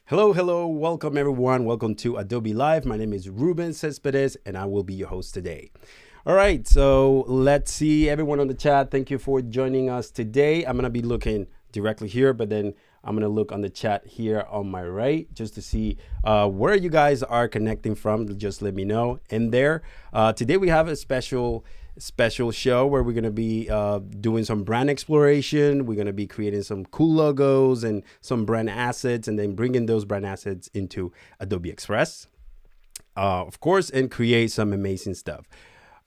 Hello, welcome everyone. Welcome to Adobe Live. My name is Ruben Cespedes and I will be your host today. All right, so let's see everyone on the chat. Thank you for joining us today. I'm gonna be looking directly here, but then I'm gonna look on the chat here on my right just to see where you guys are connecting from. Just let me know in there. Today we have a special show where we're going to be doing some brand exploration. We're going to be creating some cool logos and some brand assets, and then bringing those brand assets into Adobe Express, of course, and create some amazing stuff.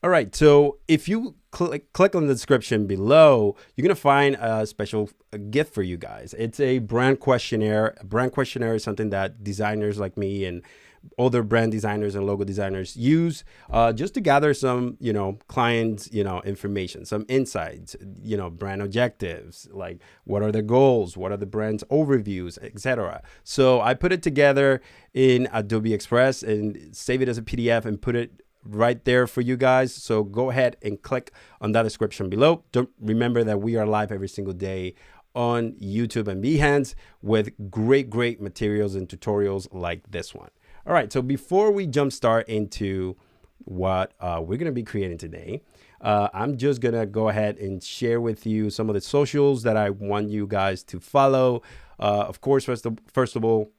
All right, so if you click on the description below, you're going to find a special gift for you guys. It's a brand questionnaire. A brand questionnaire is something that designers like me and other brand designers and logo designers use just to gather some, clients, information, some insights, brand objectives, like what are the goals, what are the brand's overviews, etc. So I put it together in Adobe Express and save it as a PDF and put it right there for you guys. So go ahead and click on that description below. Don't remember that we are live every single day on YouTube and Behance with great materials and tutorials like this one. All right, so before we jumpstart into what we're going to be creating today, I'm just going to go ahead and share with you some of the socials that I want you guys to follow. Of course, first of all,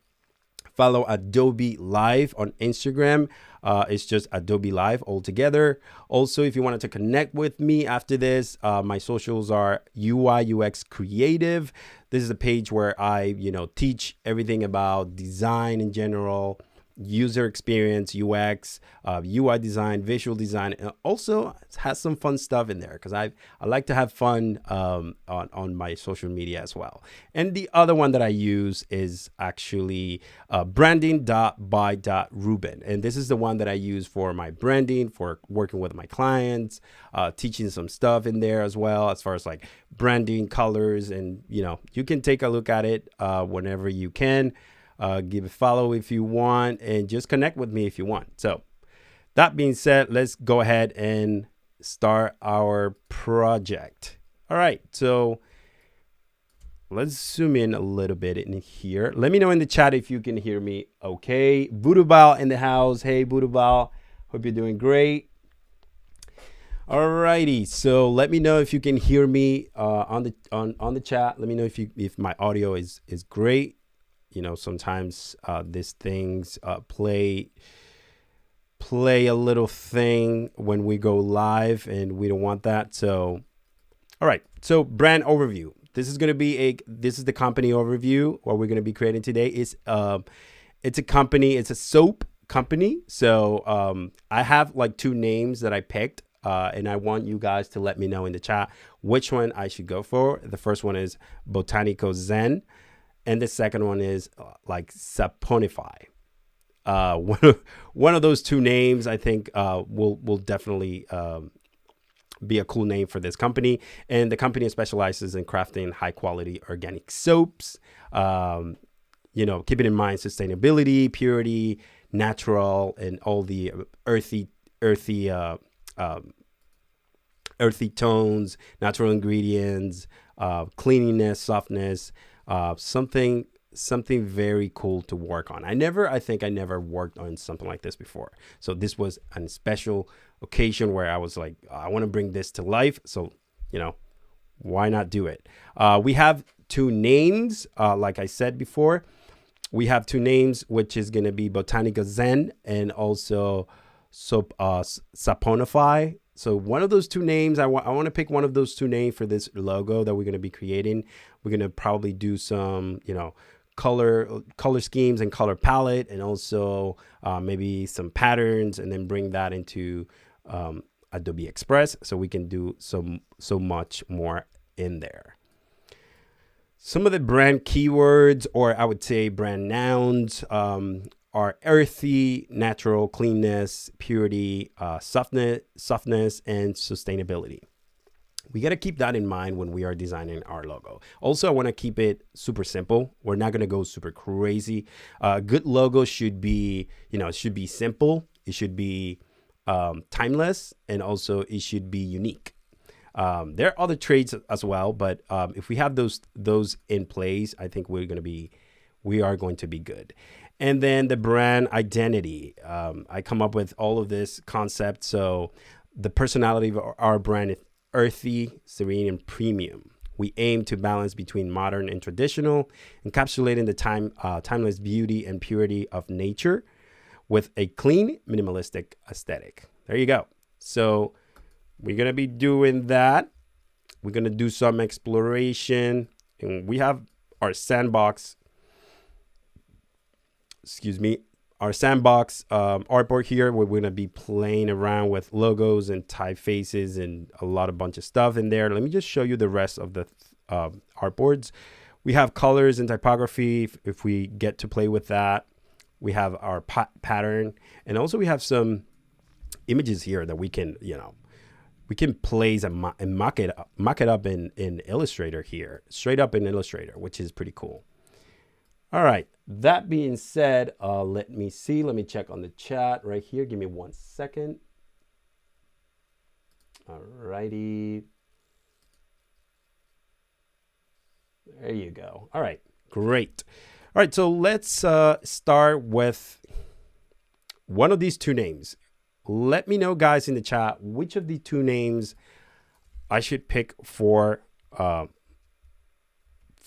follow Adobe Live on Instagram. It's just Adobe Live all together. Also, if you wanted to connect with me after this, my socials are UI UX Creative. This is a page where I, teach everything about design in general, user experience, UX, UI design, visual design, and also has some fun stuff in there because I like to have fun on my social media as well. And the other one that I use is actually branding.by.ruben. And this is the one that I use for my branding, for working with my clients, teaching some stuff in there as well, as far as like branding, colors, and you can take a look at it whenever you can. Give a follow if you want, and just connect with me if you want. So that being said, let's go ahead and start our project. All right, so let's zoom in a little bit in here. Let me know in the chat if you can hear me okay. Budubal in the house. Hey, Budubal. Hope you're doing great. All righty, so let me know if you can hear me on the chat. Let me know if my audio is great. Sometimes these things play a little thing when we go live, and we don't want that. So, all right. So brand overview. This is the company overview. What we're going to be creating today is it's a company. It's a soap company. So I have like two names that I picked, and I want you guys to let me know in the chat which one I should go for. The first one is Botatico Zen. And the second one is like Saponify. One of those two names, I think, will definitely be a cool name for this company. And the company specializes in crafting high quality organic soaps. Keeping in mind sustainability, purity, natural, and all the earthy tones, natural ingredients, cleanliness, softness. Something very cool to work on. I think I never worked on something like this before. So this was a special occasion where I was like, I want to bring this to life. So, why not do it? We have two names. Like I said before, we have two names, which is going to be Botatico Zen and also Saponify. So one of those two names, I want to pick one of those two names for this logo that we're going to be creating. We're going to probably do some, color schemes and color palette, and also maybe some patterns, and then bring that into Adobe Express so we can do so much more in there. Some of the brand keywords, or I would say brand nouns, are earthy, natural, cleanness, purity, softness, and sustainability. We got to keep that in mind when we are designing our logo. Also, I want to keep it super simple. We're not going to go super crazy. Good logo should be, it should be simple. It should be timeless, and also it should be unique. There are other traits as well, but if we have those in place, I think we're going to be we are going to be good. And then the brand identity. I come up with all of this concept. So the personality of our brand is earthy, serene, and premium. We aim to balance between modern and traditional, encapsulating the timeless beauty and purity of nature with a clean, minimalistic aesthetic. There you go. So we're going to be doing that. We're going to do some exploration, and we have our sandbox, artboard here, where we're going to be playing around with logos and typefaces and a bunch of stuff in there. Let me just show you the rest of the artboards. We have colors and typography if we get to play with that. We have our pattern, and also we have some images here that we can, we can place and mock it up in Illustrator here, straight up in Illustrator, which is pretty cool. All right. That being said, let me see. Let me check on the chat right here. Give me 1 second. All righty. There you go. All right. Great. All right. So let's start with one of these two names. Let me know, guys, in the chat, which of the two names I should pick for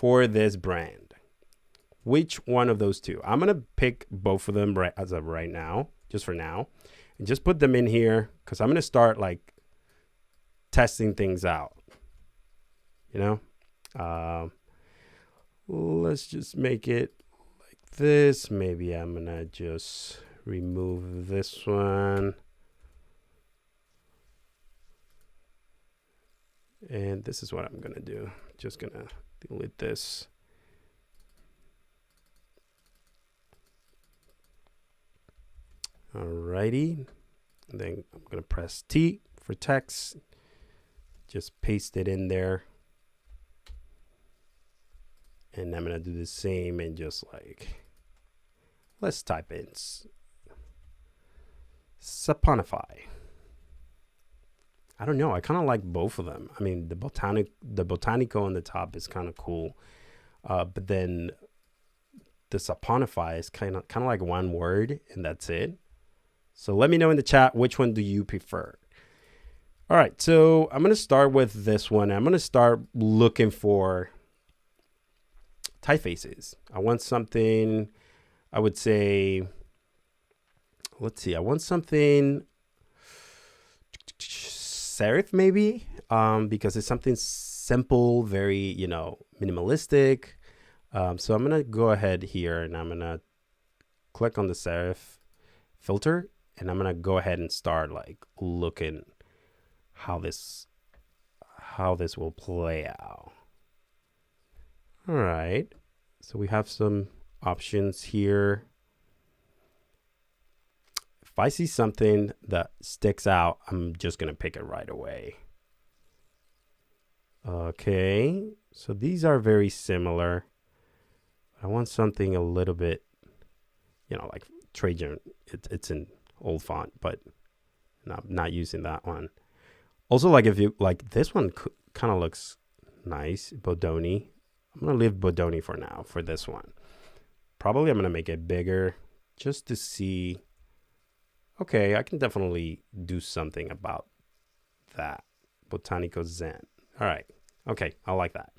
this brand. Which one of those two? I'm going to pick both of them as of right now, just for now, and just put them in here because I'm going to start like testing things out. Let's just make it like this. Maybe I'm going to just remove this one. And this is what I'm going to do. Just going to delete this. Alrighty. And then I'm going to press T for text. Just paste it in there. And I'm going to do the same and just like, let's type in Saponify. I don't know. I kind of like both of them. I mean, the Botatico on the top is kind of cool. But then the Saponify is kind of like one word and that's it. So let me know in the chat, which one do you prefer? All right. So I'm going to start with this one. I'm going to start looking for typefaces. I want something, I would say, let's see. I want something serif maybe, because it's something simple, very, minimalistic. So I'm going to go ahead here and I'm going to click on the serif filter and I'm going to go ahead and start like looking how this will play out. All right. So we have some options here. If I see something that sticks out, I'm just going to pick it right away. Okay. So these are very similar. I want something a little bit, like Trajan. It's in old font, but not using that one. Also, like if you like this one kind of looks nice. Bodoni. I'm going to leave Bodoni for now for this one. Probably I'm going to make it bigger just to see. Okay, I can definitely do something about that. Botanico Zen. All right. Okay, I like that.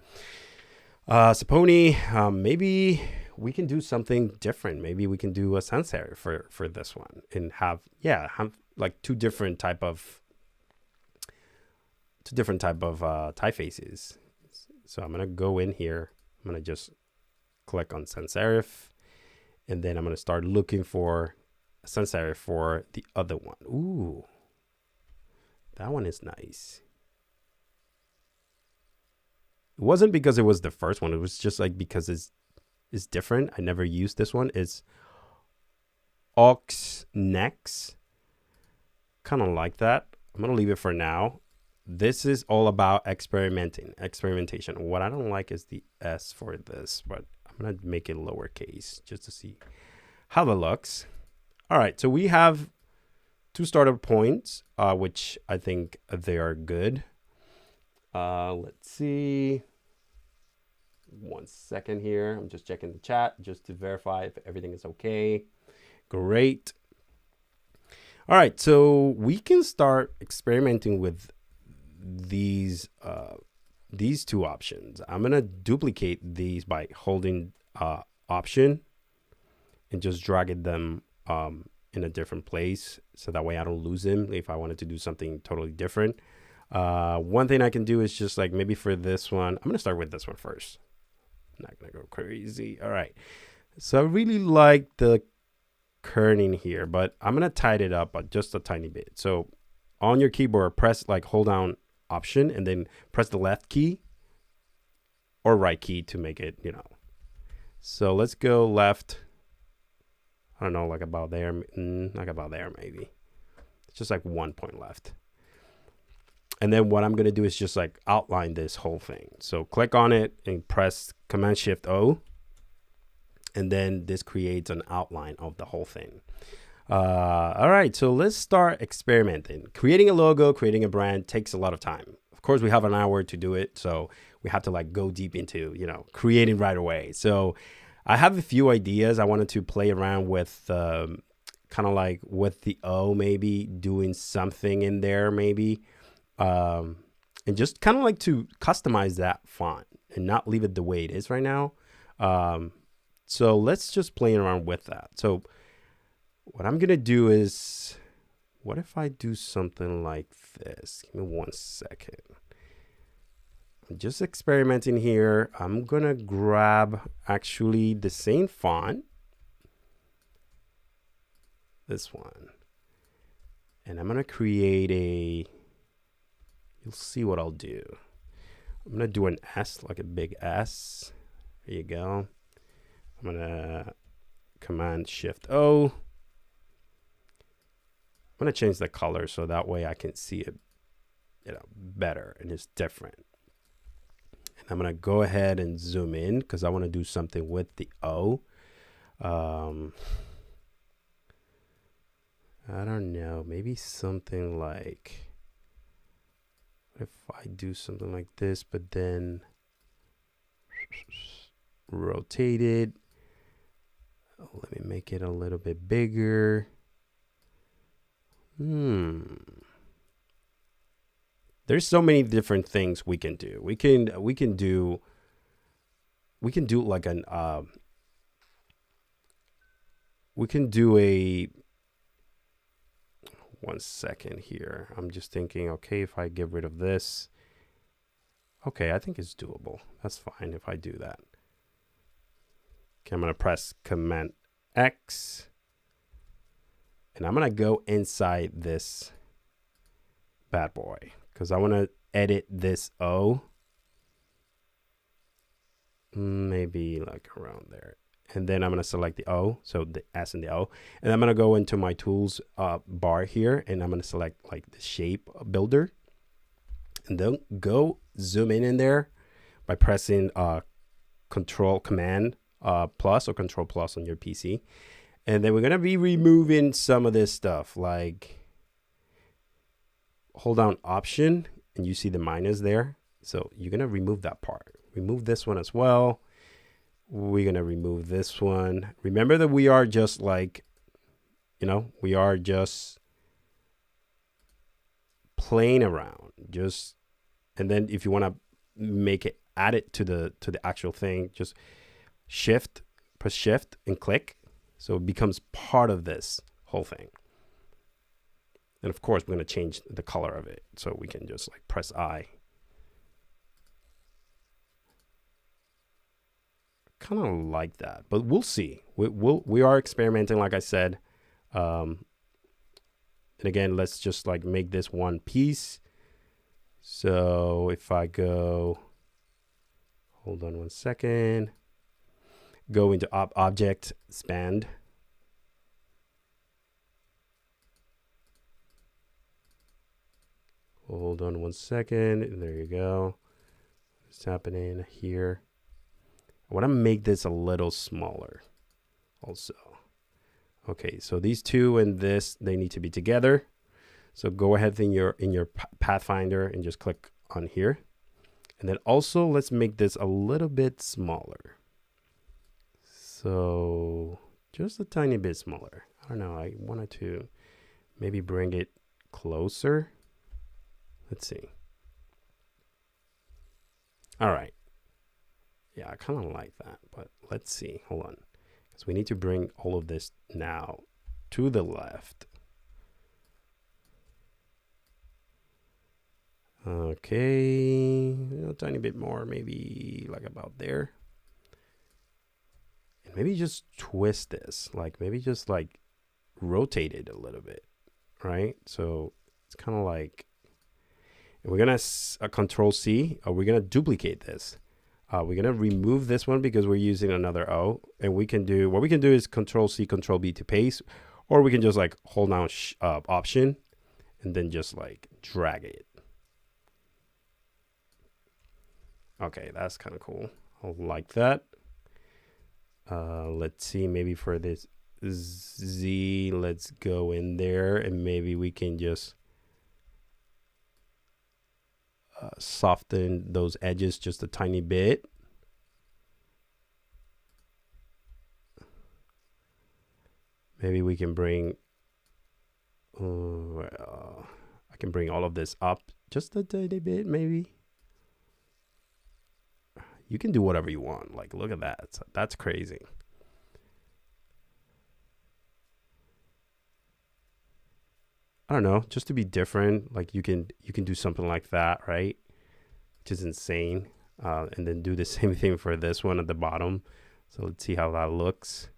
Saponi, maybe we can do something different. Maybe we can do a sans serif for this one and have like two different type of typefaces. So I'm going to go in here. I'm going to just click on sans serif and then I'm going to start looking for a sans serif for the other one. Ooh, that one is nice. It wasn't because it was the first one. It was just like because it's different. I never used this one. It's Oxnex. Kind of like that. I'm going to leave it for now. This is all about experimentation. What I don't like is the S for this, but I'm going to make it lowercase just to see how that looks. All right. So we have two startup points, which I think they are good. Let's see. 1 second here. I'm just checking the chat just to verify if everything is okay. Great. All right, so we can start experimenting with these two options. I'm gonna duplicate these by holding Option and just dragging them in a different place, so that way I don't lose them if I wanted to do something totally different. One thing I can do is just like maybe for this one, I'm gonna start with this one first. I'm not gonna go crazy. All right, so I really like the kerning here, but I'm gonna tighten it up just a tiny bit. So on your keyboard, hold down Option and then press the left key or right key to make it, So let's go left. I don't know, like about there, like about there maybe. It's just like 1 point left. And then what I'm gonna do is just like outline this whole thing. So click on it and press Command Shift O. And then this creates an outline of the whole thing. All right, so let's start experimenting. Creating a logo, creating a brand takes a lot of time. Of course, we have an hour to do it, so we have to like go deep into, creating right away. So I have a few ideas. I wanted to play around with kind of like with the O, maybe doing something in there, maybe. And just kind of like to customize that font and not leave it the way it is right now. So let's just play around with that. So what I'm going to do is, what if I do something like this? Give me 1 second. I'm just experimenting here. I'm going to grab actually the same font, this one, and I'm going to create you'll see what I'll do. I'm going to do an S, like a big S. There you go. I'm going to Command Shift O. I'm going to change the color so that way I can see it, better and it's different. And I'm going to go ahead and zoom in because I want to do something with the O. I don't know, maybe something like, what if I do something like this, but then rotate it. Let me make it a little bit bigger. There's so many different things we can do. We can do like an we can do a 1 second here. I'm just thinking, okay, if I get rid of this, okay, I think it's doable. That's fine if I do that. Okay, I'm gonna press Command X. And I'm going to go inside this bad boy because I want to edit this O. Maybe like around there. And then I'm going to select the O, so the S and the O. And I'm going to go into my tools bar here, and I'm going to select like the shape builder. And then go zoom in there by pressing Command plus or Control plus on your PC. And then we're going to be removing some of this stuff, like hold down Option and you see the minus there. So you're going to remove that part. Remove this one as well. We're going to remove this one. Remember that we are just like, we are just playing around. And then if you want to make it, add it to the actual thing, just press Shift and click. So it becomes part of this whole thing. And of course, we're going to change the color of it. So we can just like press I. Kind of like that, but we'll see. We are experimenting, like I said. And again, let's just like make this one piece. So if I go, hold on 1 second. Go into Object, Expand. Hold on 1 second. There you go. What's happening here? I want to make this a little smaller also. Okay, so these two and this, they need to be together. So go ahead in your Pathfinder and just click on here. And then also let's make this a little bit smaller. So just a tiny bit smaller. I don't know. I wanted to maybe bring it closer. Let's see. All right. Yeah, I kind of like that, but let's see. Hold on. Because we need to bring all of this now to the left. Okay, a tiny bit more, maybe like about there. And maybe just twist this, like maybe just like rotate it a little bit, right? So it's kind of like, and we're gonna Control C, or we're gonna duplicate this. We're gonna remove this one because we're using another O, and we can do, what we can do is Control C, Control B to paste, or we can just like hold down Option and then just like drag it. Okay, that's kind of cool. I like that. Let's see, maybe for this Z, let's go in there and maybe we can just soften those edges just a tiny bit. Maybe we can bring, I can bring all of this up just a tiny bit, maybe. You can do whatever you want. Like, look at that. That's crazy. I don't know, just to be different. Like you can do something like that, right? Which is insane. And then do the same thing for this one at the bottom. So let's see how that looks.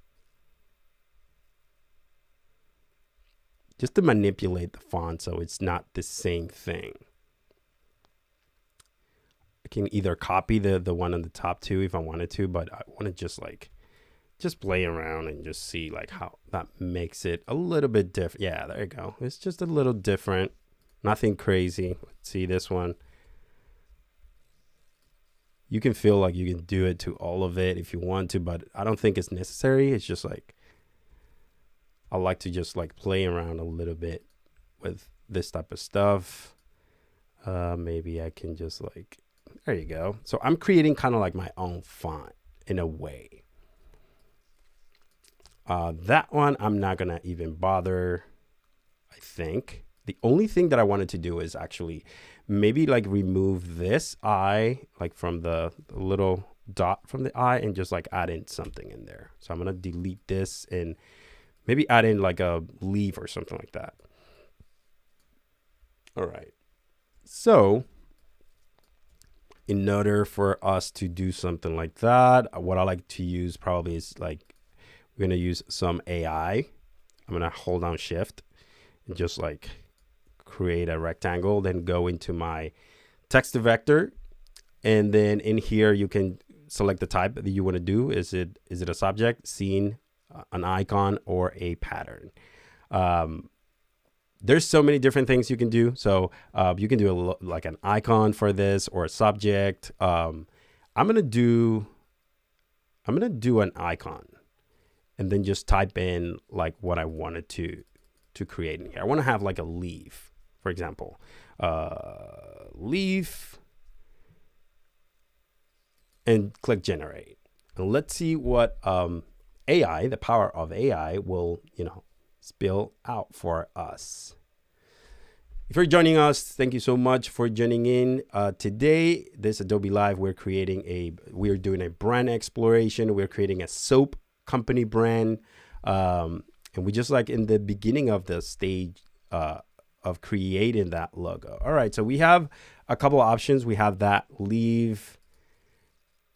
Just to manipulate the font so it's not the same thing. I can either copy the one on the top too if I wanted to, but I want to just play around and just see like how that makes it a little bit different. Yeah, there you go. It's just a little different. Nothing crazy. Let's see this one. You can feel like you can do it to all of it if you want to, but I don't think it's necessary. It's just like, I like to just like play around a little bit with this type of stuff. Maybe I can just like, there you go. So I'm creating kind of like my own font in a way. That one, I'm not going to even bother, I think. The only thing that I wanted to do is actually maybe like remove this eye, like from the little dot from the eye, and just like add in something in there. So I'm going to delete this and maybe add in like a leaf or something like that. All right. So in order for us to do something like that, what I like to use probably is like, we're going to use some AI. I'm going to hold down Shift and just like create a rectangle, then go into my text to vector. And then in here, you can select the type that you want to do. Is it a subject, scene, an icon, or a pattern? There's so many different things you can do. So you can do like an icon for this or a subject. I'm going to do an icon. And then just type in like what I wanted to create in here. I want to have like a leaf, for example, leaf, and click generate. And let's see what AI, the power of AI, will spill out for us. If you're joining us, thank you so much for joining in. Today, this Adobe Live, we're doing a brand exploration. We're creating a soap company brand, and we just like in the beginning of the stage of creating that logo. All right, so we have a couple of options. We have that leave.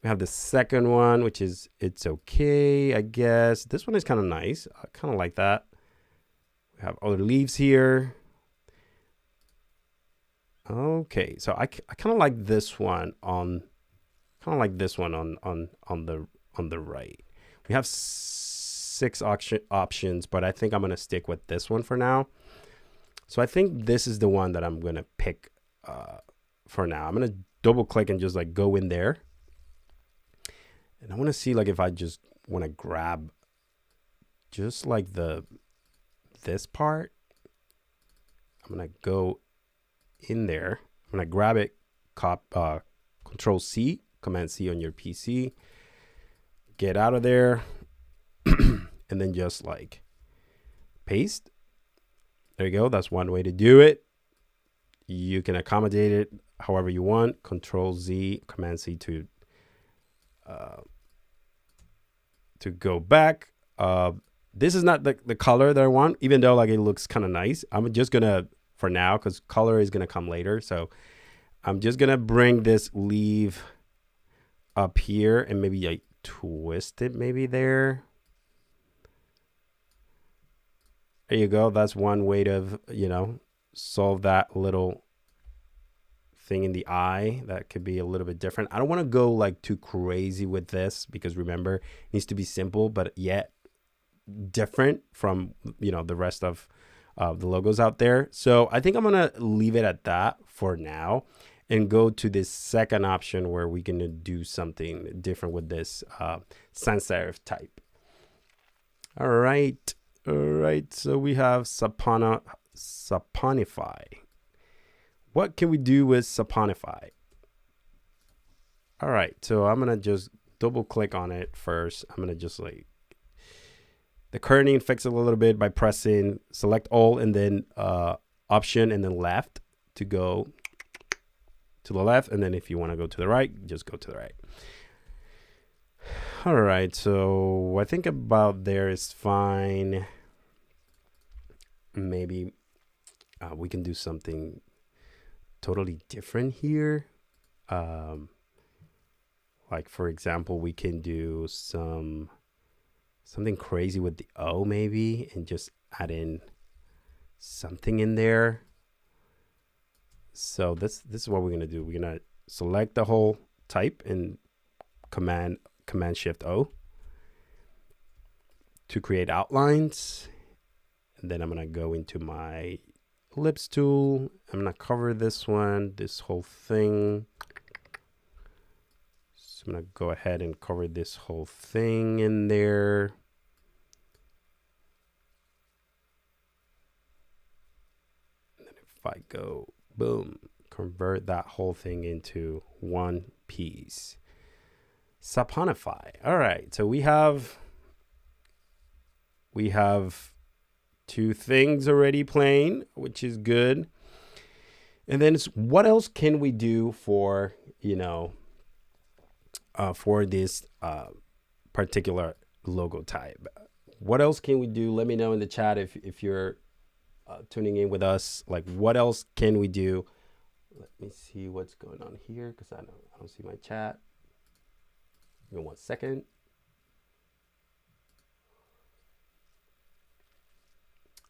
We have the second one, which is it's okay, I guess. This one is kind of nice. I kind of like that. We have other leaves here. Okay, so I kind of like this one on the right. We have 6 options, but I think I'm going to stick with this one for now. So I think this is the one that I'm going to pick for now. I'm going to double click and just like go in there. And I want to see like if I just want to grab just like this part. I'm going to go in there. I'm going to grab it, Control C, Command C on your PC. Get out of there. And then just like paste. There you go. That's one way to do it. You can accommodate it however you want. Control Z, Command C to go back. This is not the color that I want, even though like it looks kind of nice. I'm just gonna, for now, because color is gonna come later. So I'm just gonna bring this leaf up here and maybe like twist it maybe there. There you go. That's one way to, you know, solve that little thing in the eye. That could be a little bit different. I don't want to go like too crazy with this because remember, it needs to be simple, but yet different from, you know, the rest of the logos out there. So I think I'm going to leave it at that for now and go to this second option where we can do something different with this sans serif type. All right. So we have Saponify. What can we do with Saponify? All right, so I'm gonna just double click on it first. I'm gonna just like the kerning, fix it a little bit by pressing select all and then option and then left to go to the left. And then if you want to go to the right, just go to the right. All right, so I think about there is fine. Maybe we can do something totally different here. Like for example, we can do something crazy with the O maybe, and just add in something in there. So this is what we're gonna do. We're gonna select the whole type and Command Shift O to create outlines. And then I'm gonna go into my ellipse tool. I'm gonna cover this whole thing. So I'm gonna go ahead and cover this whole thing in there. And then if I go, boom, convert that whole thing into one piece. Saponify. All right, so we have two things already playing, which is good. And then what else can we do for, you know, for this particular logo type? What else can we do? Let me know in the chat if you're tuning in with us. Like, what else can we do? Let me see what's going on here because I don't see my chat. Give me 1 second.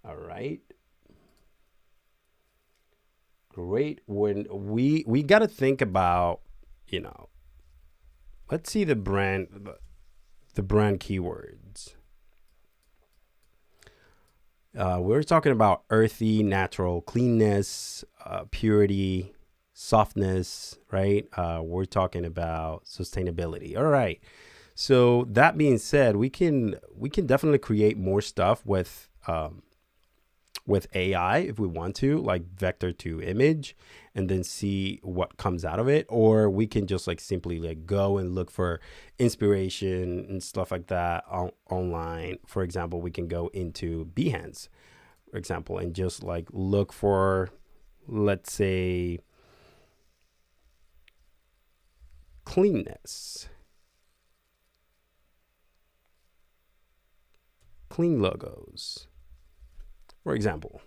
All right. Great. When we got to think about, you know, let's see the brand keywords. We're talking about earthy, natural, cleanness, purity, softness, right? We're talking about sustainability. All right. So that being said, we can definitely create more stuff with AI if we want to, like vector to image, and then see what comes out of it. Or we can just like simply like go and look for inspiration and stuff like that online. For example, we can go into Behance, for example, and just like look for, let's say, cleanness, clean logos. For example,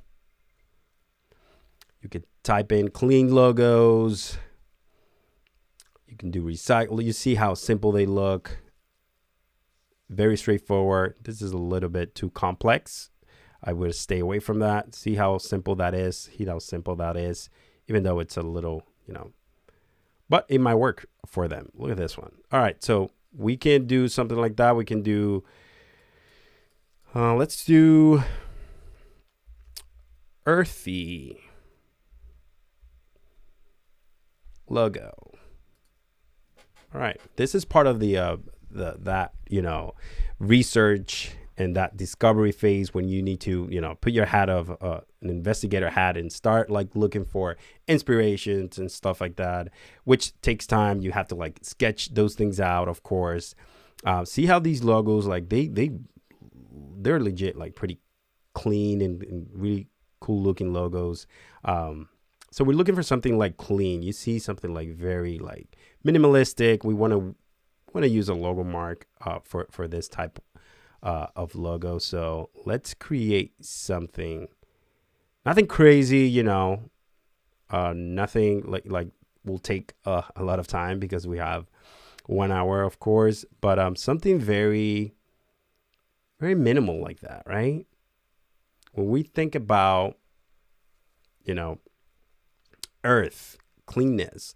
you could type in clean logos. You can do recycle. You see how simple they look. Very straightforward. This is a little bit too complex. I would stay away from that. See how simple that is. See how simple that is, even though it's a little, you know, but it might work for them. Look at this one. All right. So we can do something like that. We can do, let's do earthy logo. All right, this is part of the that, you know, research and that discovery phase when you need to, put your hat of an investigator hat and start like looking for inspirations and stuff like that, which takes time. You have to like sketch those things out, of course. See how these logos, like they're legit, like pretty clean and really cool looking logos. So we're looking for something like clean. You see something like very like minimalistic. We want to use a logo mark for this type of logo. So let's create something, nothing crazy, nothing like will take a lot of time because we have 1 hour, of course, but something very, very minimal like that, right? When we think about, earth, cleanness,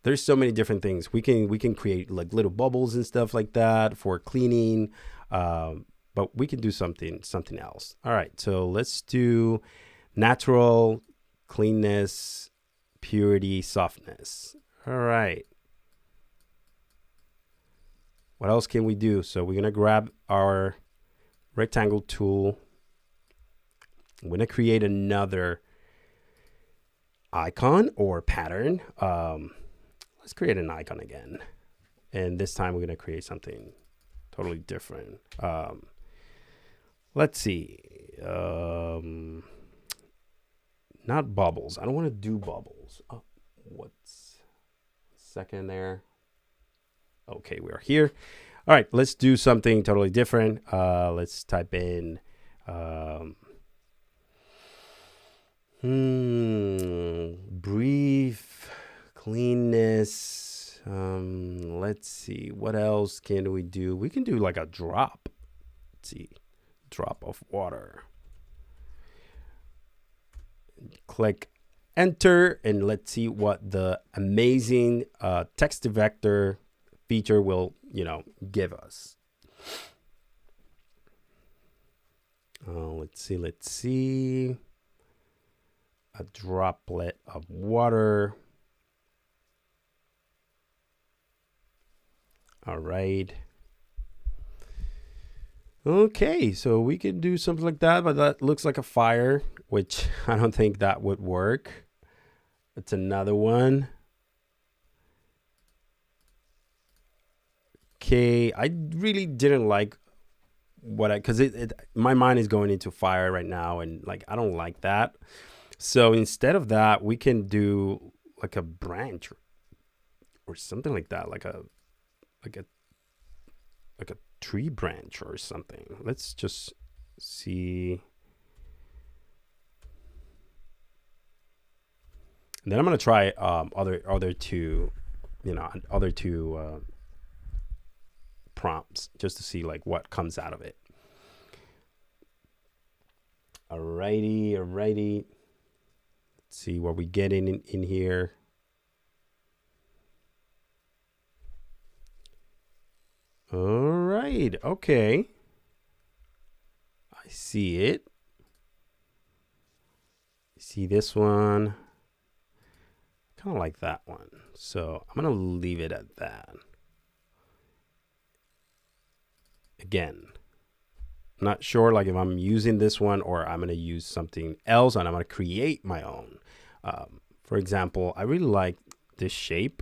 there's so many different things we can create, like little bubbles and stuff like that for cleaning. But we can do something else. All right, so let's do natural, cleanness, purity, softness. All right. What else can we do? So we're gonna grab our rectangle tool. I'm gonna create another icon or pattern. Let's create an icon again, and this time we're gonna create something totally different. Let's see. Not bubbles. I don't want to do bubbles. Oh, what's second there? Okay, we're here. All right, let's do something totally different. Let's type in brief cleanness. Let's see, what else can we do? We can do like a drop. Let's see, drop of water. Click enter, and let's see what the amazing text to vector feature will, give us. Let's see. A droplet of water. All right. Okay, so we can do something like that, but that looks like a fire, which I don't think that would work. It's another one. Okay, I really didn't like because my mind is going into fire right now, and like I don't like that. So instead of that, we can do like a branch or something like that, like a tree branch or something. Let's just see. And then I'm gonna try other two prompts just to see like what comes out of it. Alrighty. Let's see what we get in here. All right. Okay. I see it. See this one. Kind of like that one. So I'm going to leave it at that. Again, not sure like if I'm using this one or I'm going to use something else, and I'm going to create my own. For example, I really like this shape.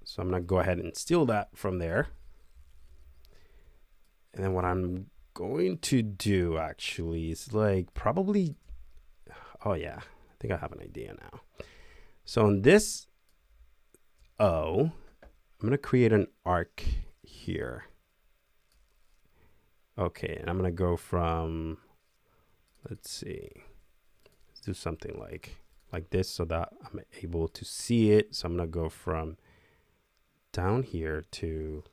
So I'm going to go ahead and steal that from there. And then what I'm going to do actually is like probably, oh yeah, I think I have an idea now. So on this O, I'm going to create an arc here. Okay, and I'm going to go from, let's see, let's do something like this so that I'm able to see it. So I'm going to go from down here to,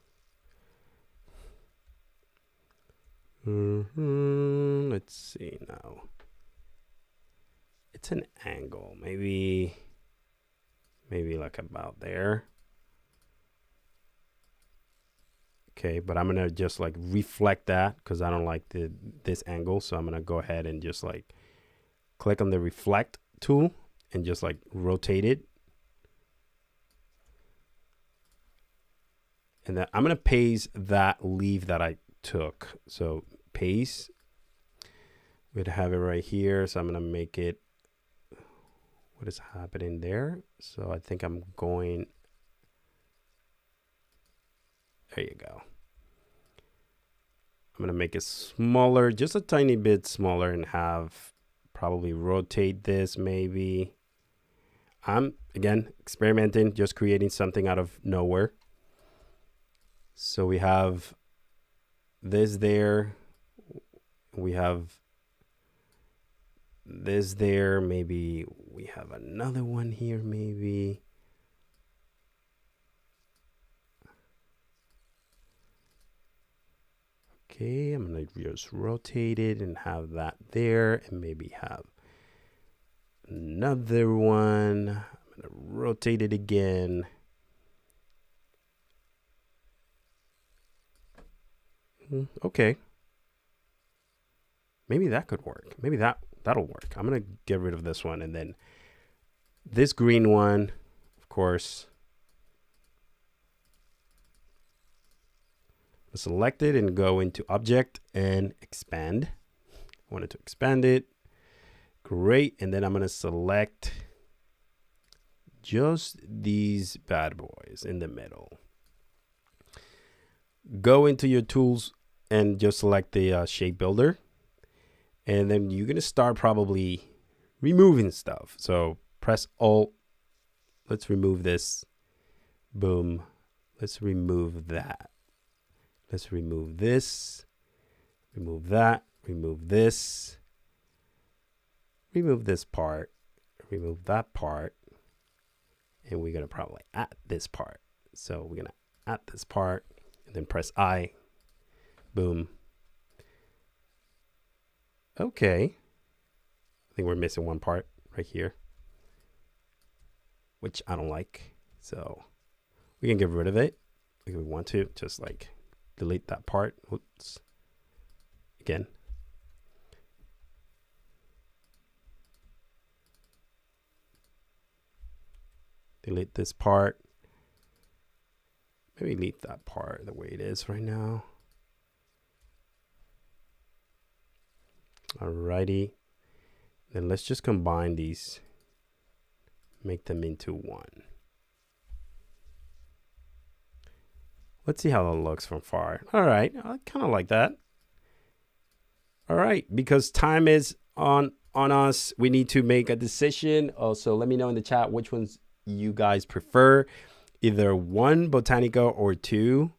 let's see now. It's an angle, maybe like about there. Okay, but I'm gonna just like reflect that because I don't like this angle. So I'm gonna go ahead and just like click on the reflect tool and just like rotate it. And then I'm gonna paste that leaf that I took. So paste, we'd have it right here. So I'm going to make it, what is happening there? So I think I'm going, there you go. I'm going to make it smaller, just a tiny bit smaller, and have probably rotate this maybe. I'm, again, experimenting, just creating something out of nowhere. So we have this there. We have this there. Maybe we have another one here, maybe. Okay, I'm going to just rotate it and have that there, and maybe have another one. I'm going to rotate it again. Okay. Maybe that could work. Maybe that'll work. I'm going to get rid of this one, and then this green one, of course. Select it and go into object and expand. I wanted to expand it. Great. And then I'm going to select just these bad boys in the middle. Go into your tools and just select the shape builder. And then you're going to start probably removing stuff. So press Alt. Let's remove this. Boom. Let's remove that. Let's remove this, remove that, remove this, remove this part, remove that part, and we're going to probably add this part. So we're going to add this part, and then press I, boom. Okay. I think we're missing one part right here, which I don't like. So we can get rid of it if we want to, just like delete that part. Oops. Again. Delete this part. Maybe leave that part the way it is right now. Alrighty. Then let's just combine these. Make them into one. Let's see how that looks from far. All right, I kind of like that. All right, because time is on us, we need to make a decision. Also, let me know in the chat which ones you guys prefer. Either 1 Botatico or 2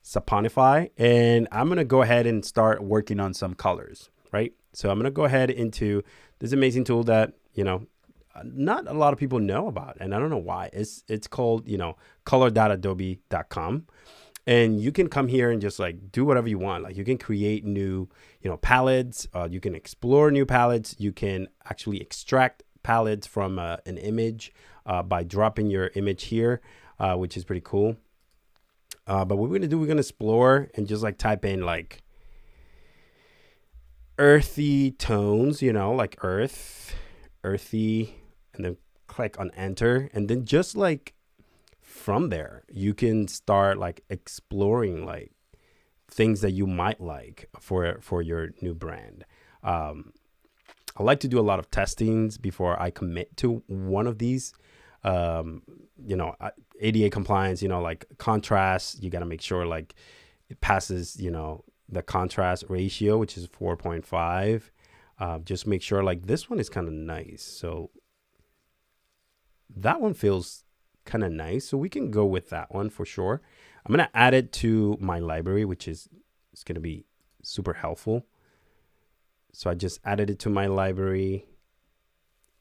Saponify. And I'm going to go ahead and start working on some colors, right? So I'm going to go ahead into this amazing tool that, you know, not a lot of people know about, and I don't know why. It's called, you know, color.adobe.com, and you can come here and just like do whatever you want. Like you can create new, you know, palettes. You can explore new palettes. You can actually extract palettes from an image by dropping your image here, which is pretty cool. But what we're gonna do, we're gonna explore and just like type in like earthy tones, you know, like earthy, and then click on enter. And then just like from there, you can start like exploring like things that you might like for your new brand. I like to do a lot of testings before I commit to one of these. You know, ADA compliance, you know, like contrast, you got to make sure like it passes, you know, the contrast ratio, which is 4.5. Just make sure like this one is kind of nice. So that one feels kind of nice. So we can go with that one for sure. I'm going to add it to my library, which is it's going to be super helpful. So I just added it to my library,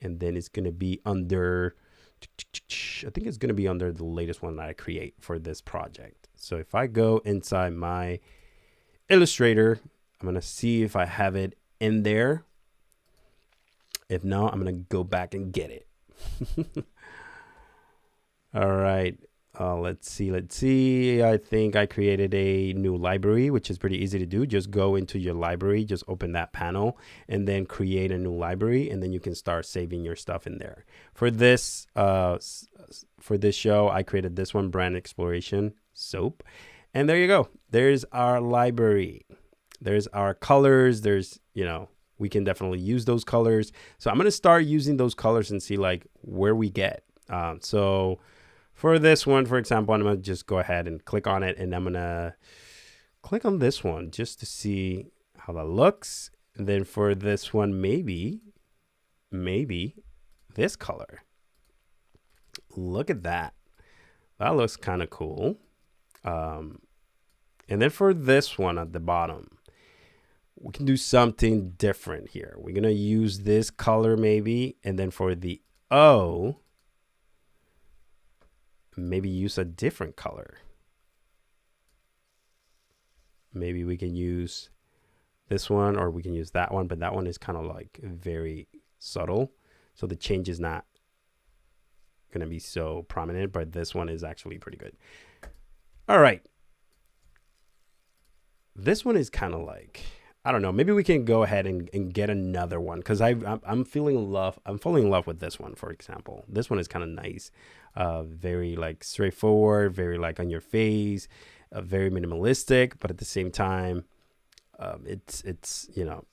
and then it's going to be under, I think it's going to be under the latest one that I create for this project. So if I go inside my Illustrator, I'm going to see if I have it in there. If not, I'm going to go back and get it. All right. Let's see. I think I created a new library, which is pretty easy to do. Just go into your library, just open that panel, and then create a new library, and then you can start saving your stuff in there. For this show, I created this one, Brand Exploration Soap. And there you go. There's our library. There's our colors. There's, we can definitely use those colors. So I'm going to start using those colors and see like where we get. So for this one, for example, I'm going to just go ahead and click on it, and I'm going to click on this one just to see how that looks. And then for this one, maybe this color. Look at that. That looks kind of cool. And then for this one at the bottom, we can do something different here. We're going to use this color maybe. And then for the O, maybe use a different color. Maybe we can use this one, or we can use that one, but that one is kind of like very subtle. So the change is not going to be so prominent, but this one is actually pretty good. All right. This one is kind of like, I don't know, maybe we can go ahead and get another one, because I'm falling in love with this one, for example. This one is kind of nice. Very like straightforward, very like on your face, very minimalistic, but at the same time, it's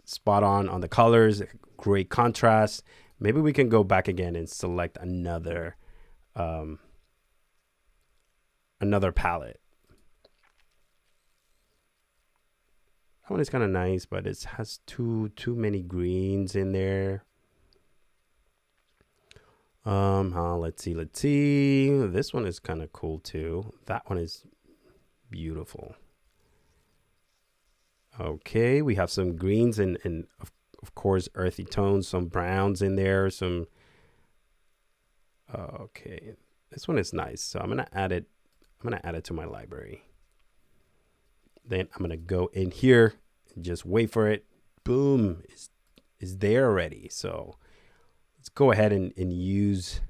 spot on the colors, great contrast. Maybe we can go back again and select another palette. That one is kind of nice, but it has too many greens in there. Let's see. This one is kind of cool too. That one is beautiful. Okay, we have some greens and of course earthy tones, some browns in there, some okay. This one is nice. So I'm gonna add it to my library. Then I'm gonna go in here and just wait for it. Boom, it's there already. So let's go ahead and use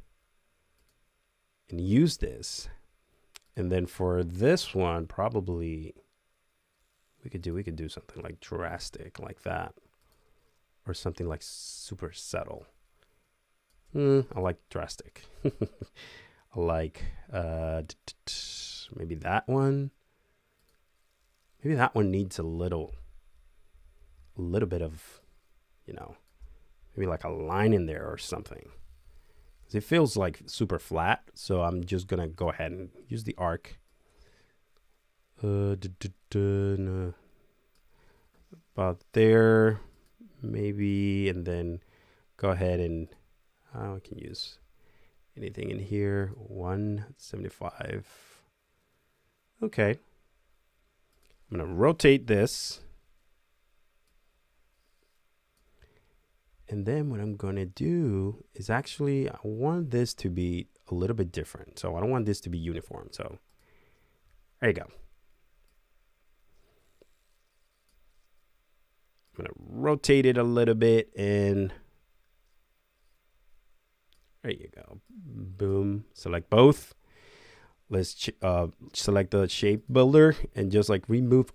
this. And then for this one, probably we could do something like drastic like that, or something like super subtle. I like drastic. I like maybe that one. Maybe that one needs a little bit of, maybe like a line in there or something. Because it feels like super flat. So I'm just going to go ahead and use the arc. No. About there, maybe. And then go ahead and I can use anything in here. 175. Okay. I'm going to rotate this. And then what I'm going to do is actually, I want this to be a little bit different. So I don't want this to be uniform. So there you go. I'm going to rotate it a little bit, and there you go. Boom. Select both. Let's select the shape builder and just like remove.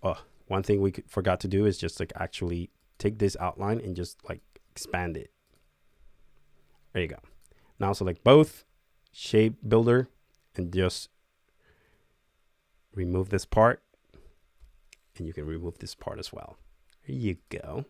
One thing we forgot to do is just like actually take this outline and just like expand it. There you go. Now select both, shape builder, and just remove this part. And you can remove this part as well. There you go.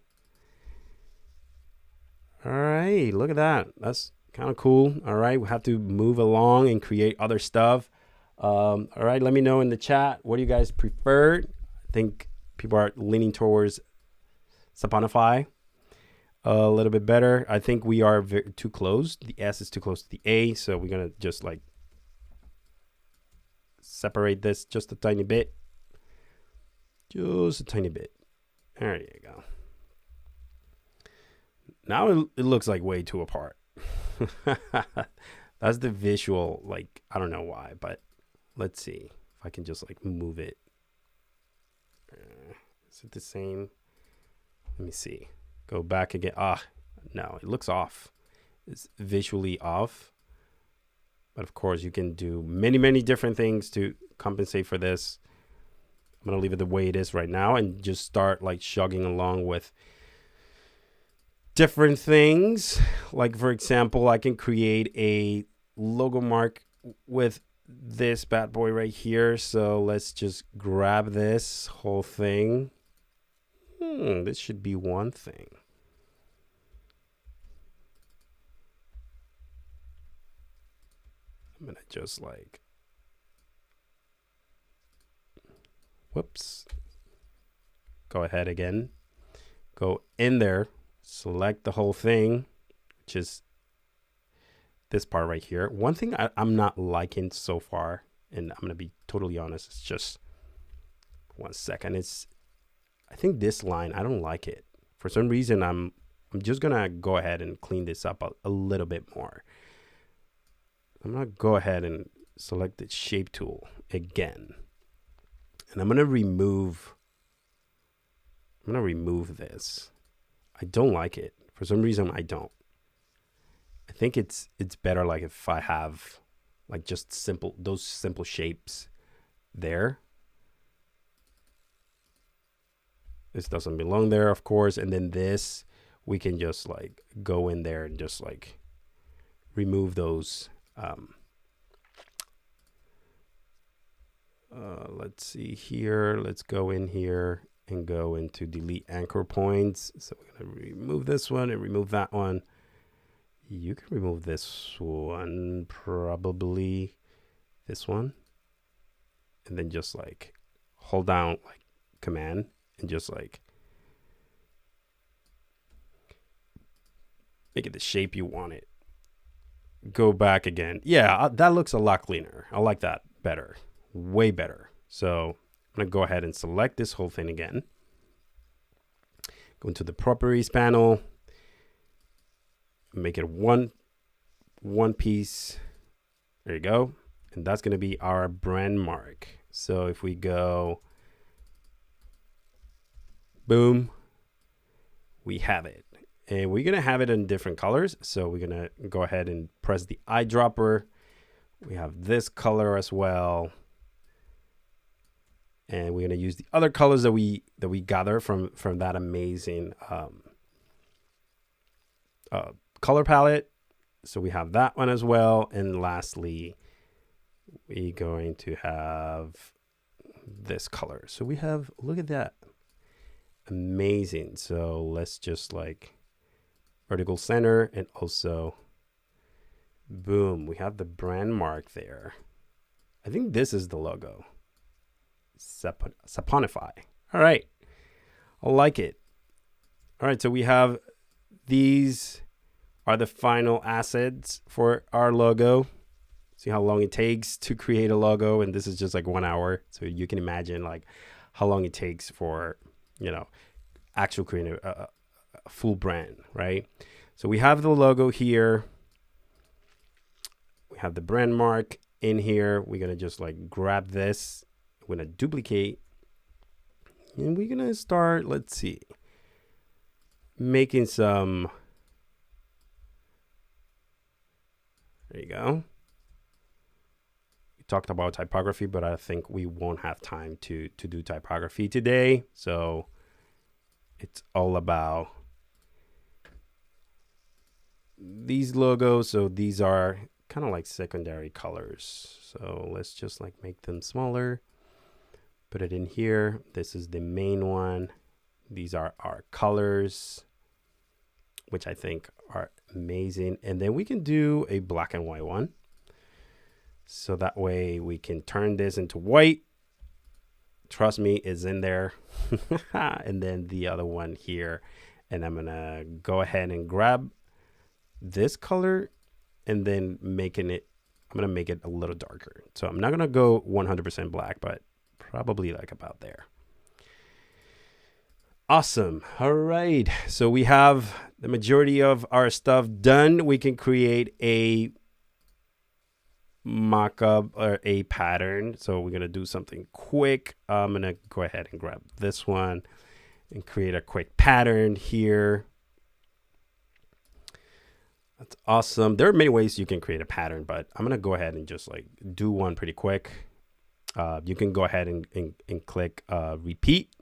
All right, look at that. That's kind of cool. All right, we have to move along and create other stuff. All right, let me know in the chat, what do you guys prefer? I think people are leaning towards Saponify a little bit better. I think we are too close. The S is too close to the A, so we're gonna just like separate this just a tiny bit. Just a tiny bit. There you go. Now it looks like way too apart. That's the visual, like, I don't know why, but let's see if I can just like move it. Is it the same? Let me see. Go back again. No, it looks off. It's visually off. But of course, you can do many different things to compensate for this. I'm going to leave it the way it is right now and just start like chugging along with different things. Like, for example, I can create a logo mark with this bad boy right here. So let's just grab this whole thing. This should be one thing. I'm gonna just like, whoops, go ahead again, go in there, select the whole thing, which is this part right here. One thing I'm not liking so far, and I'm gonna be totally honest, it's just one second. I think this line, I don't like it. For some reason, I'm just gonna go ahead and clean this up a little bit more. I'm gonna go ahead and select the shape tool again. And I'm gonna remove this. I don't like it. For some reason, I don't. I think it's better like if I have like just those simple shapes there. This doesn't belong there, of course. And then this, we can just like go in there and just like remove those. Let's see here. Let's go in here and go into delete anchor points. So we're going to remove this one and remove that one. You can remove this one, probably this one. And then just like hold down like command and just like make it the shape you want it. Go back again. Yeah, that looks a lot cleaner. I like that better, way better. So I'm gonna go ahead and select this whole thing again. Go into the properties panel, make it one piece. There you go. And that's gonna be our brand mark. So if we go, boom, we have it. And we're gonna have it in different colors. So we're gonna go ahead and press the eyedropper. We have this color as well. And we're gonna use the other colors that we gather from that amazing color palette. So we have that one as well. And lastly, we're going to have this color. So we have, look at that, amazing. So let's just like vertical center, and also boom, we have the brand mark there. I think this is the logo. Saponify. All right, I like it. All right, so we have, these are the final assets for our logo. See how long it takes to create a logo, and this is just like 1 hour. So you can imagine like how long it takes for, you know, actual creating a full brand, right? So we have the logo here. We have the brand mark in here. We're gonna just like grab this. We're gonna duplicate, and we're gonna start, let's see, making some, there you go. We talked about typography, but I think we won't have time to do typography today. So it's all about these logos. So these are kind of like secondary colors. So let's just like make them smaller, put it in here. This is the main one. These are our colors, which I think are amazing. And then we can do a black and white one. So that way we can turn this into white. Trust me, it's in there. And then the other one here. And I'm gonna go ahead and grab this color and then I'm gonna make it a little darker. So I'm not gonna go 100% black, but probably like about there. Awesome. All right. So we have the majority of our stuff done. We can create a mock-up or a pattern. So we're going to do something quick. I'm going to go ahead and grab this one and create a quick pattern here. That's awesome. There are many ways you can create a pattern, but I'm going to go ahead and just like do one pretty quick. You can go ahead and click repeat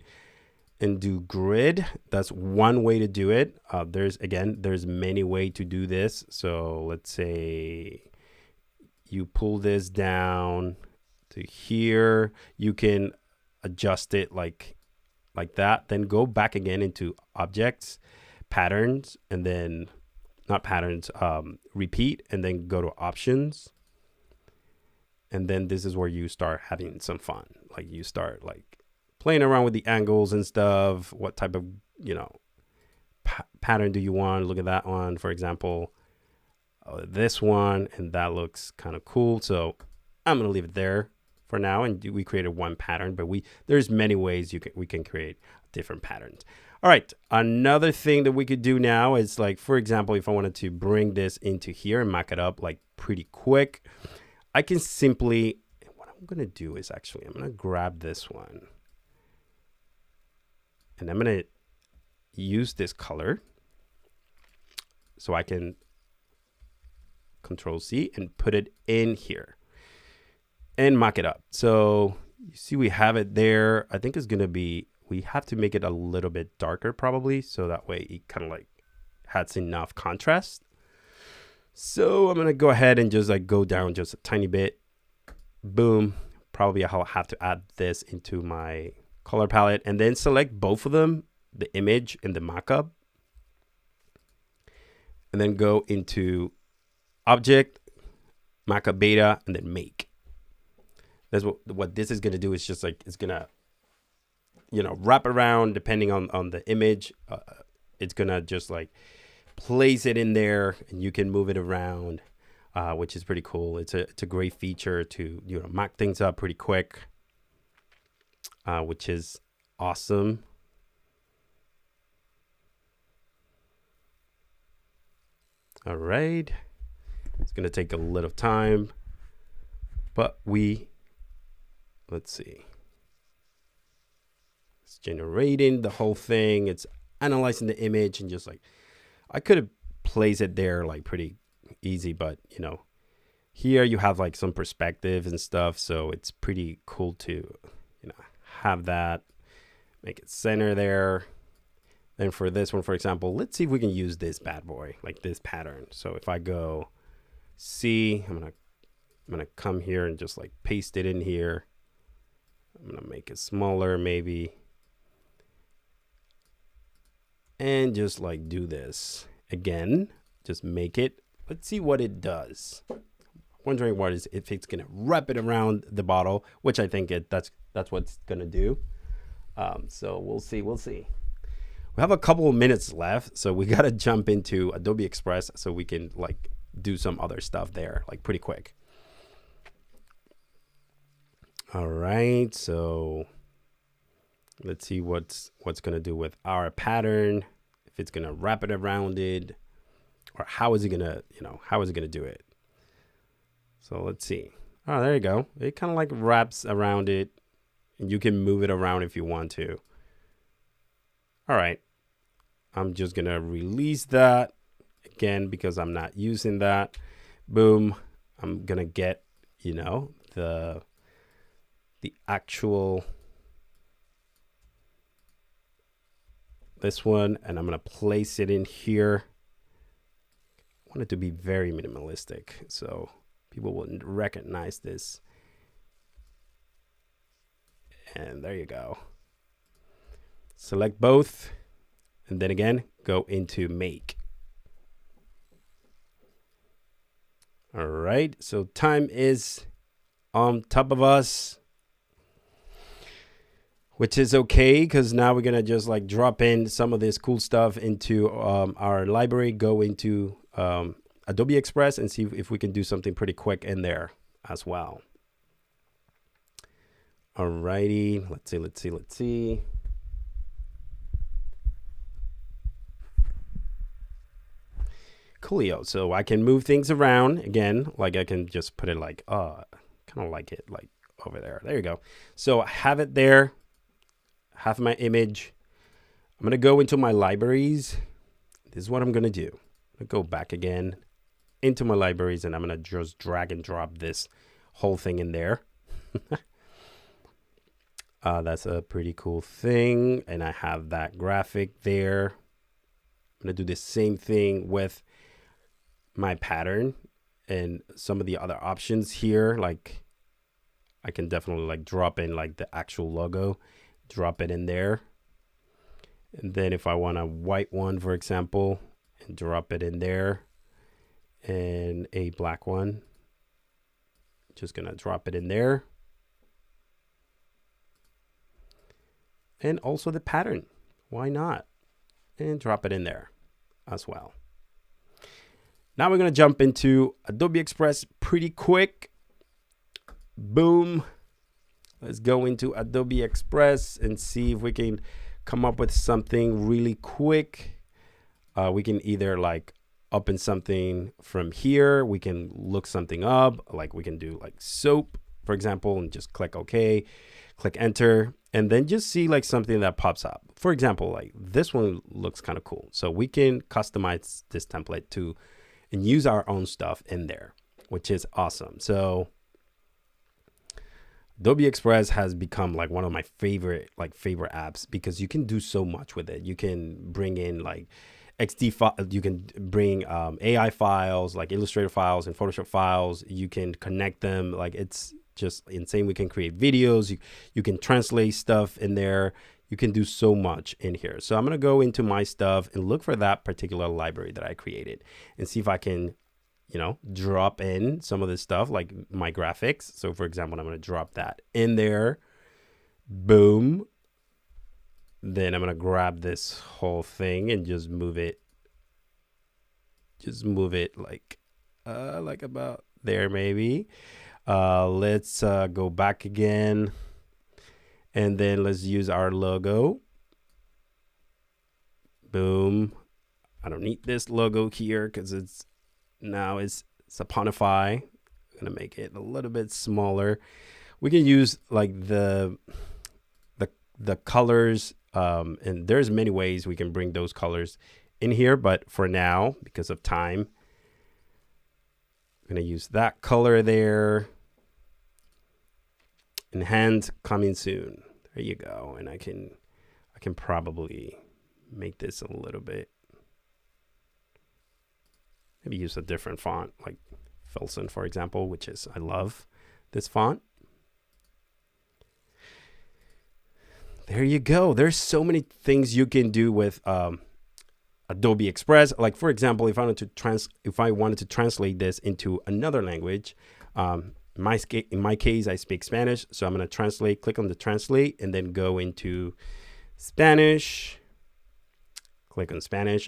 and do grid. That's one way to do it. There's many ways to do this. So let's say you pull this down to here. You can adjust it like that. Then go back again into objects, patterns, and then not patterns, repeat, and then go to options. And then this is where you start having some fun. Like you start like playing around with the angles and stuff. What type of, pattern do you want? Look at that one, for example, this one, and that looks kind of cool. So I'm going to leave it there for now. And we created one pattern, but there's many ways we can create different patterns. All right. Another thing that we could do now is like, for example, if I wanted to bring this into here and mock it up like pretty quick, I can simply, what I'm going to do is actually, I'm going to grab this one and I'm going to use this color so I can Control C and put it in here and mock it up. So you see we have it there. I think it's going to be, we have to make it a little bit darker probably. So that way it kind of like has enough contrast. So I'm going to go ahead and just like go down just a tiny bit. Boom. Probably I'll have to add this into my color palette and then select both of them, the image and the mockup. And then go into object, mockup beta, and then make. That's what this is going to do is just like, it's going to, wrap around depending on the image. It's going to just like place it in there and you can move it around, which is pretty cool. It's a great feature to mock things up pretty quick, which is awesome. All right, it's gonna take a little time, but let's see. It's generating the whole thing. It's analyzing the image and just like, I could have placed it there like pretty easy, but here you have like some perspective and stuff. So it's pretty cool to, have that, make it center there. And for this one, for example, let's see if we can use this bad boy, like this pattern. So if I go C, I'm gonna come here and just like paste it in here. I'm gonna make it smaller maybe. And just like do this again, just make it. Let's see what it does. Wondering if it's gonna wrap it around the bottle, which I think that's what it's gonna do. So we'll see. We have a couple of minutes left, so we gotta jump into Adobe Express so we can like do some other stuff there, like pretty quick. All right, so let's see what's gonna do with our pattern. If it's gonna wrap it around it, or how is it gonna do it? So let's see. Oh, there you go. It kind of like wraps around it, and you can move it around if you want to. All right, I'm just gonna release that again because I'm not using that. Boom, I'm gonna get, the actual, this one, and I'm gonna place it in here. I want it to be very minimalistic so people wouldn't recognize this. And there you go. Select both, and then again, go into make. All right, so time is on top of us, which is okay because now we're gonna just like drop in some of this cool stuff into our library, go into Adobe Express and see if we can do something pretty quick in there as well. All righty, let's see. Coolio. So I can move things around again. Like I can just put it like, kind of like it like over there. There you go. So I have it there. Have my image. I'm going to go into my libraries. This is what I'm going to do. I'm going to go back again into my libraries and I'm going to just drag and drop this whole thing in there. That's a pretty cool thing. And I have that graphic there. I'm going to do the same thing with my pattern and some of the other options here, like I can definitely like drop in like the actual logo, drop it in there. And then if I want a white one, for example, and drop it in there, and a black one, just gonna drop it in there. And also the pattern, why not? And drop it in there as well. Now we're gonna jump into Adobe Express pretty quick. Boom. Let's go into Adobe Express and see if we can come up with something really quick. We can either like open something from here. We can look something up, like we can do like soap, for example, and just click OK, click enter, and then just see like something that pops up. For example, like this one looks kind of cool. So we can customize this template to and use our own stuff in there, which is awesome. So Adobe Express has become like one of my favorite apps because you can do so much with it. You can bring in like you can bring AI files, like Illustrator files and Photoshop files. You can connect them. Like it's just insane. We can create videos. You can translate stuff in there. You can do so much in here. So I'm going to go into my stuff and look for that particular library that I created and see if I can, you know, drop in some of this stuff like my graphics. So for example, I'm going to drop that in there. Boom. Then I'm going to grab this whole thing and just move it. Just move it like about there maybe. Let's go back again. And then let's use our logo. Boom. I don't need this logo here because it's Saponify. I'm gonna make it a little bit smaller. We can use like the colors, and there's many ways we can bring those colors in here, but for now, because of time, I'm gonna use that color there. Enhance coming soon. There you go. And I can probably make this a little bit, maybe use a different font like Filson, for example, which is, I love this font. There you go. There's so many things you can do with Adobe Express. Like for example, if I wanted to translate this into another language, in my case, I speak Spanish, so I'm going to translate, click on the translate, and then go into Spanish, click on Spanish,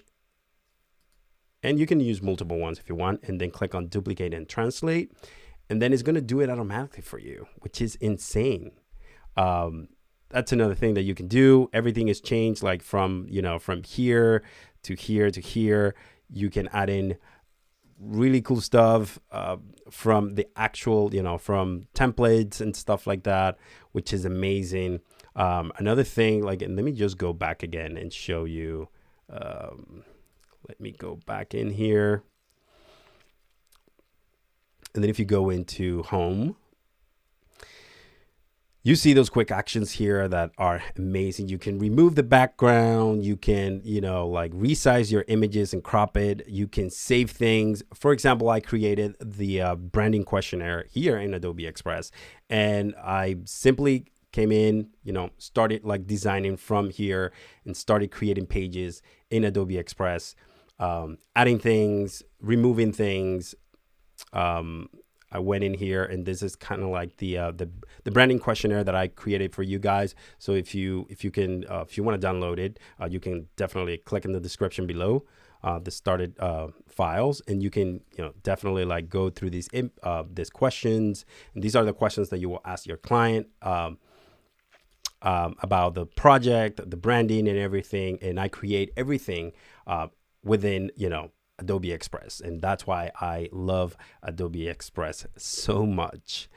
and you can use multiple ones if you want, and then click on duplicate and translate, and then it's going to do it automatically for you, which is insane. That's another thing that you can do. Everything is changed, like from here to here to here. You can add in really cool stuff from the actual, from templates and stuff like that, which is amazing. Another thing, like, and let me just go back again and show you. Let me go back in here. And then if you go into home, you see those quick actions here that are amazing. You can remove the background. You can, like resize your images and crop it. You can save things. For example, I created the branding questionnaire here in Adobe Express, and I simply came in, started like designing from here and started creating pages in Adobe Express, adding things, removing things. I went in here, and this is kind of like the branding questionnaire that I created for you guys. So if you want to download it, you can definitely click in the description below, the started files, and you can definitely like go through these questions. And these are the questions that you will ask your client about the project, the branding, and everything. And I create everything within Adobe Express, and that's why I love Adobe Express so much.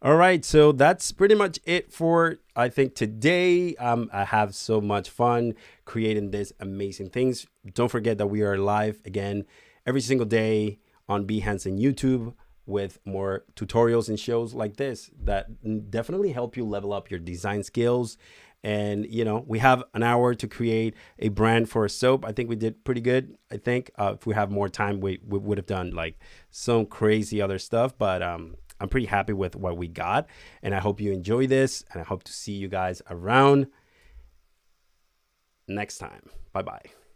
All right, so that's pretty much it for, I think, today. I have so much fun creating these amazing things. Don't forget that we are live again every single day on Behance and YouTube. with more tutorials and shows like this that definitely help you level up your design skills. And, you know, we have an hour to create a brand for a soap. I think we did pretty good. I think if we have more time, we would have done like some crazy other stuff. But I'm pretty happy with what we got. And I hope you enjoy this. And I hope to see you guys around next time. Bye-bye.